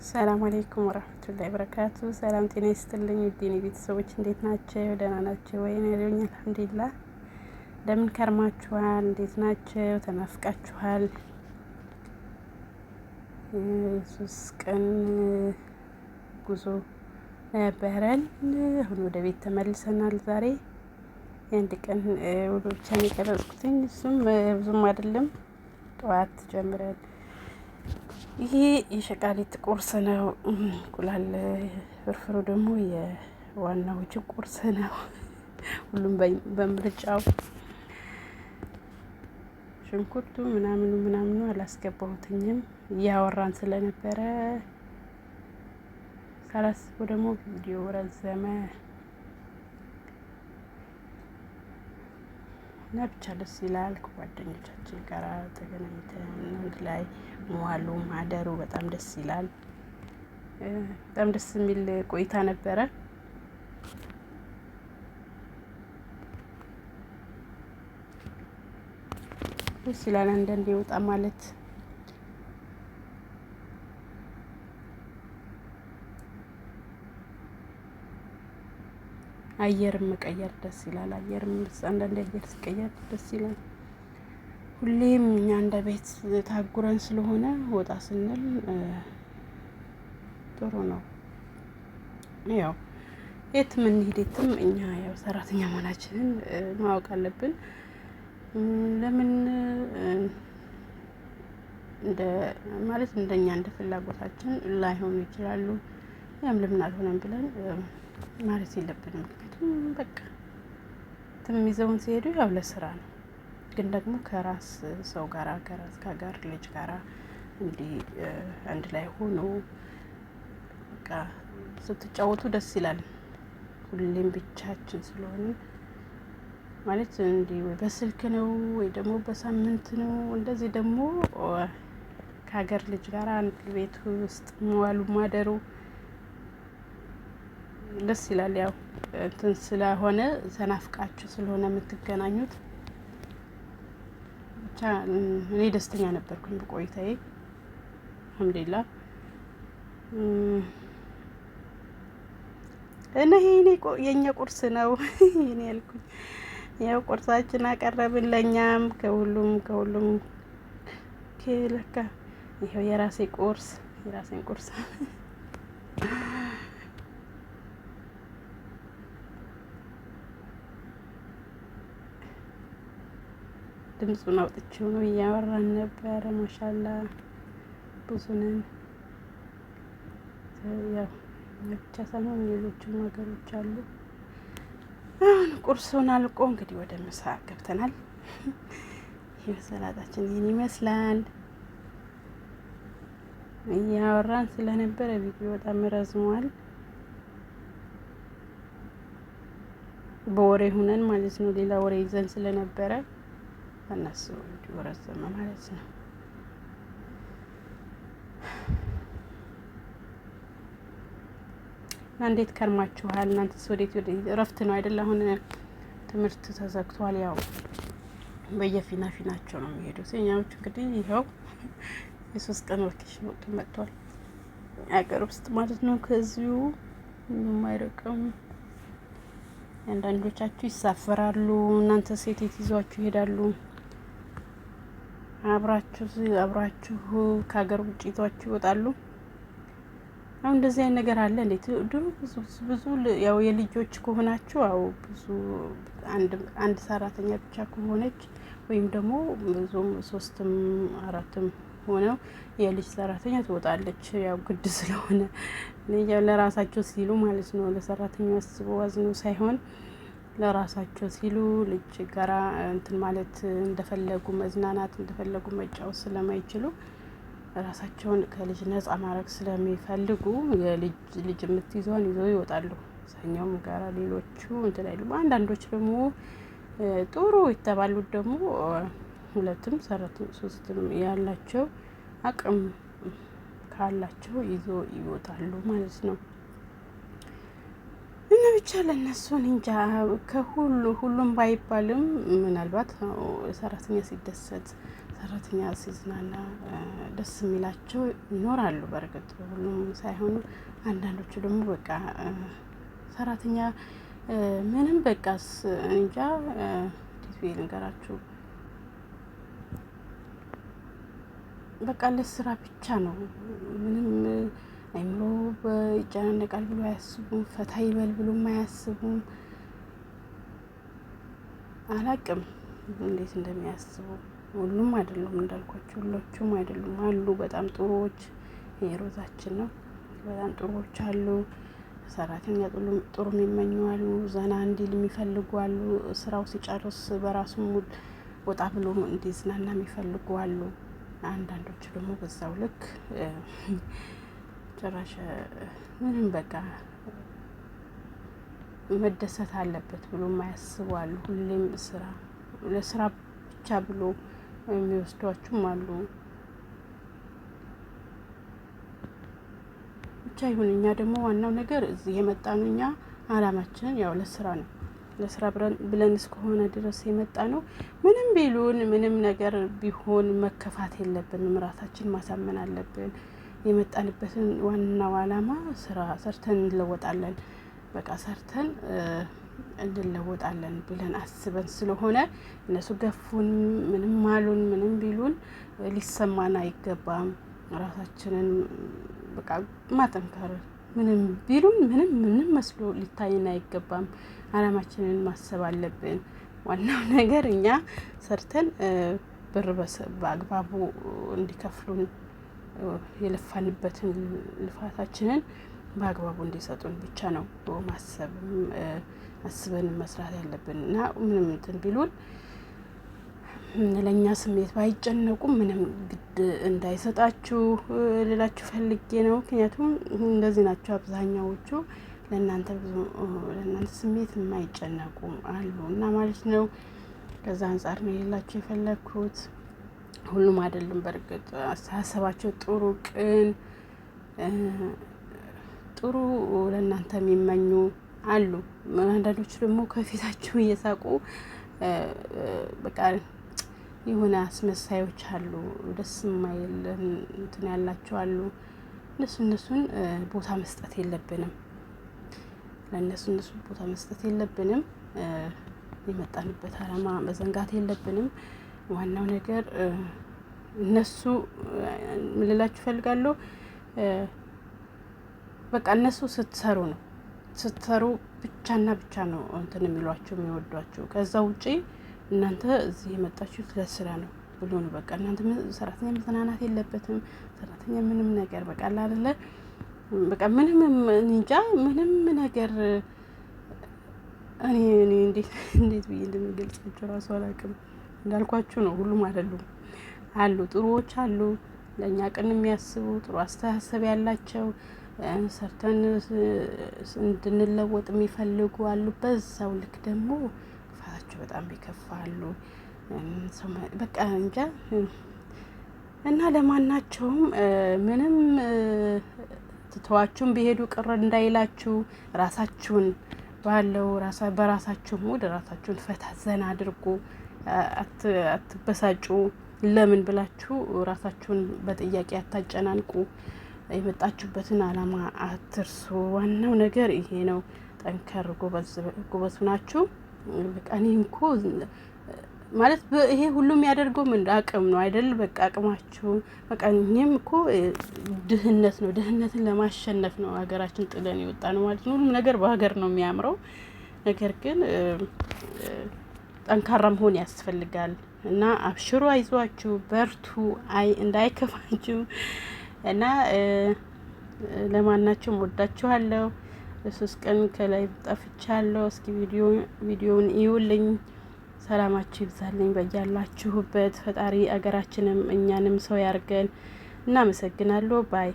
ሰላም አለይኩም ወራህመቱላሂ ወበረካቱ። ሰላም ጤና ይስጥልኝ ውዴ ቤተሰቦች እንዴት ናቸው? ደህና ናቸው ወይ? እኔ ያለሁኝ አልሐምዱሊላህ። እንደምን ከርማችኋል? እንዴት ናቸው? ተናፍቃችኋል። 3 ቀን ጉዞ ነበረን። አሁን ወደ ቤት ተመልሰናል። ዛሬ የአንድ ቀን ውሎ ብቻ ነው የቀረጽኩትኝ። እሱም ብዙም አይደለም። ጠዋት ጀምረን ይሄ የሸቃሊት ቁርስ ነው። እንቁላል ፍርፍሩ ደግሞ የዋናዎቹ ቁርስ ነው። ሁሉም በምርጫው ሽንኩርቱ ምናምኑ አላስገባሁትኝም እያወራን ስለነበረ ሳላስበው ደግሞ ቪዲዮ ረዘመ እና ብቻ ደስ ይላል። ከጓደኞቻችን ጋር ተገናኝተን አንድ ላይ መዋሉ ማደሩ በጣም ደስ ይላል። በጣም ደስ የሚል ቆይታ ነበረ። ደስ ይላል አንዳንዴ ወጣ ማለት። አየርም መቀየር ደስ ይላል። አንዳንዴ አየር ሲቀየር ደስ ይላል። ሁሌም እኛ እንደ ቤት ታጉረን ስለሆነ ወጣ ስንል ጥሩ ነው። ያው የትም እንሂድ የትም እኛ ያው ሰራተኛ መሆናችንን ማወቅ አለብን። ለምን እንደኛ እንደ ፍላጎታችን ላይሆኑ ይችላሉ። ያም ለምን አልሆነም ብለን ማለት የለብንም። ምክንያቱም በቃ ይዘውን ሲሄዱ ያው ለስራ ነው። ግን ደግሞ ከራስ ሰው ጋር ከሀገር ልጅ ጋር እንዲህ አንድ ላይ ሆኖ በቃ ስትጫወቱ ደስ ይላል። ሁሌም ብቻችን ስለሆነ ማለት እንዲህ ወይ በስልክ ነው ወይ ደግሞ በሳምንት ነው። እንደዚህ ደግሞ ከሀገር ልጅ ጋር አንድ ቤት ውስጥ መዋሉ ማደሩ ደስ ይላል። ያው እንትን ስለሆነ ተናፍቃችሁ ስለሆነ የምትገናኙት ብቻ እኔ ደስተኛ ነበርኩኝ በቆይታዬ አልሐምዱሊላህ። እና ይሄ የኛ ቁርስ ነው እኔ ያልኩኝ። ያው ቁርሳችን አቀረብን ለኛም ከሁሉም ለካ ይሄው የራሴን ቁርስ ድምፁን አውጥቼው ነው እያወራን ነበረ። ማሻአላ ብዙ ነን። ያው ብቻ ሳይሆን ሌሎችም ነገሮች አሉ። አሁን ቁርሱን አልቆ እንግዲህ ወደ ምሳ ገብተናል። ይሄ ሰላጣችን ይሄን ይመስላል። እያወራን ስለነበረ ቪዲዮ በጣም ረዝሟል። በወሬ ሁነን ማለት ነው። ሌላ ወሬ ይዘን ስለነበረ እነሱ ቪዲዮ ረዘመ ማለት ነው። እና እንዴት ከርማችኋል? እናንተስ ወዴት እረፍት ነው አይደል? አሁን ትምህርት ተዘግቷል። ያው በየፊናቸው ነው የሚሄዱት። እኛዎች እንግዲህ ይኸው የ3 ቀን ወኬሽን ወጥቶ መጥቷል። አገር ውስጥ ማለት ነው። ከዚሁ ምንም አይርቅም። አንዳንዶቻችሁ ይሳፈራሉ። እናንተ ሴት ይዟችሁ ይሄዳሉ። አብራችሁ ከሀገር ውጭ ይዟችሁ ይወጣሉ። አሁን እንደዚህ አይነት ነገር አለ እንዴ? ድሮ ብዙ ያው የልጆች ከሆናችሁ አው ብዙ አንድ ሰራተኛ ብቻ ከሆነች ወይም ደግሞ ብዙም 3ም 4ም ሆነው የልጅ ሰራተኛ ትወጣለች። ያው ግድ ስለሆነ ያው ለራሳቸው ሲሉ ማለት ነው። ለሰራተኛው አስበው አዝነው ሳይሆን ለራሳቸው ሲሉ ልጅ ጋራ እንትን ማለት እንደፈለጉ መዝናናት እንደፈለጉ መጫወት ስለማይችሉ ራሳቸውን ከልጅ ነፃ ማድረግ ስለሚፈልጉ ልጅ የምትይዘውን ይዘው ይወጣሉ። ሰኛውም ጋራ ሌሎቹ እንትን አይሉም። አንዳንዶች ደግሞ ጥሩ የተባሉት ደግሞ 2ም 3ም ያላቸው አቅም ካላቸው ይዞ ይወጣሉ ማለት ነው። እና ብቻ ለነሱ እንጃ ሁሉም ባይባልም ምናልባት ሰራተኛ ሲደሰት ሰራተኛ ሲዝናና ደስ የሚላቸው ይኖራሉ። በእርግጥ ሁሉም ሳይሆኑ አንዳንዶቹ ደግሞ በቃ ሰራተኛ ምንም በቃስ እንጃ ዲስፕሌይ ልንገራችሁ በቃ ለስራ ብቻ ነው። ምንም አይምሮ ይጨናነቃል ብሎ አያስቡም። ፈታ ይበል ብሎም አያስቡም። አላቅም እንዴት እንደሚያስቡ። ሁሉም አይደሉም እንዳልኳቸው፣ ሁሎቹም አይደሉም አሉ። በጣም ጥሩዎች የሮዛችን ነው። በጣም ጥሩዎች አሉ። ሰራተኛ ጥሩ የሚመኙ አሉ። ዘና እንዲል የሚፈልጉ አሉ። ስራው ሲጨርስ በራሱ ሙድ ወጣ ብሎ እንዲዝናና የሚፈልጉ አሉ። አንዳንዶቹ ደግሞ በዛው ልክ ጭራሽ ምንም በቃ መደሰት አለበት ብሎ የማያስቡ አሉ። ሁሌም ለስራ ብቻ ብሎ የሚወስዷችሁም አሉ። ብቻ ይሁን፣ እኛ ደግሞ ዋናው ነገር እዚህ የመጣ ነው። እኛ አላማችን ያው ለስራ ነው። ለስራ ብለን እስከሆነ ድረስ የመጣ ነው። ምንም ቢሉን ምንም ነገር ቢሆን መከፋት የለብንም። ራሳችን ማሳመን አለብን። የመጣንበትን ዋናው አላማ ስራ ሰርተን እንለወጣለን፣ በቃ ሰርተን እንለወጣለን ብለን አስበን ስለሆነ እነሱ ገፉን ምንም አሉን ምንም ቢሉን ሊሰማን አይገባም። ራሳችንን በቃ ማጠንከር ምንም ቢሉን ምንም መስሎ ሊታይን አይገባም። አላማችንን ማሰብ አለብን። ዋናው ነገር እኛ ሰርተን ብር በአግባቡ እንዲከፍሉን የለፋንበትን ልፋታችንን በአግባቡ እንዲሰጡን ብቻ ነው ማሰብም አስበን መስራት ያለብን እና ምንም እንትን ቢሉን ለእኛ ስሜት ባይጨነቁም ምንም ግድ እንዳይሰጣችሁ ልላችሁ ፈልጌ ነው። ምክንያቱም እንደዚህ ናቸው አብዛኛዎቹ። ለእናንተ ስሜት የማይጨነቁ አሉ እና ማለት ነው። ከዛ አንጻር ነው የሌላችሁ የፈለግኩት። ሁሉም አይደሉም በእርግጥ አስተሳሰባቸው ጥሩ ቅን ጥሩ ለእናንተ የሚመኙ አሉ። አንዳንዶቹ ደግሞ ከፊታቸው እየሳቁ በቃ የሆነ አስመሳዮች አሉ። ደስ የማይል እንትን ያላቸው አሉ። እነሱን ቦታ መስጠት የለብንም። ለእነሱ ቦታ መስጠት የለብንም። የመጣንበት አላማ መዘንጋት የለብንም። ዋናው ነገር እነሱ ምን ልላችሁ እፈልጋለሁ፣ በቃ እነሱ ስትሰሩ ብቻና ብቻ ነው እንትን የሚሏቸው የሚወዷቸው። ከዛ ውጪ እናንተ እዚህ የመጣችሁት ለስራ ነው ብሎ ነው። በቃ እናንተ ሰራተኛ መዝናናት የለበትም። ሰራተኛ ምንም ነገር በቃ አይደለ በቃ ምንም እንጃ ምንም ነገር እኔ እንዴት ብዬ እንደምገልጻቸው ራሱ አላውቅም። እንዳልኳችሁ ነው። ሁሉም አይደሉም አሉ። ጥሩዎች አሉ። ለእኛ ቅን የሚያስቡ ጥሩ አስተሳሰብ ያላቸው ሰርተን እንድንለወጥ የሚፈልጉ አሉ። በዛው ልክ ደግሞ ክፋታቸው በጣም ይከፋሉ። በቃ እንጃ እና ለማናቸውም ምንም ትተዋችሁም ቢሄዱ ቅር እንዳይላችሁ ራሳችሁን በራሳችሁ ሙድ ራሳችሁን ፈታ ዘና አድርጉ። አትበሳጩ። ለምን ብላችሁ ራሳችሁን በጥያቄ አታጨናንቁ። የመጣችሁበትን አላማ አትርሱ። ዋናው ነገር ይሄ ነው። ጠንከር ጎበዝ ናችሁ። በቃ እኔም እኮ ማለት ይሄ ሁሉም ያደርገው ምን አቅም ነው አይደል? በቃ አቅማችሁ በቃ እኔም እኮ ድህነት ነው። ድህነትን ለማሸነፍ ነው ሀገራችን ጥለን የወጣ ነው ማለት ነው። ሁሉም ነገር በሀገር ነው የሚያምረው። ነገር ግን ጠንካራ መሆን ያስፈልጋል እና አብሽሩ፣ አይዟችሁ፣ በርቱ፣ እንዳይከፋችሁ እና ለማናቸውም ወዳችኋለሁ። ለ3 ቀን ከላይ ጠፍቻለሁ። እስኪ ቪዲዮውን ይዩልኝ። ሰላማችሁ ይብዛልኝ በያላችሁበት። ፈጣሪ አገራችንም እኛንም ሰው ያርገን። እናመሰግናለሁ ባይ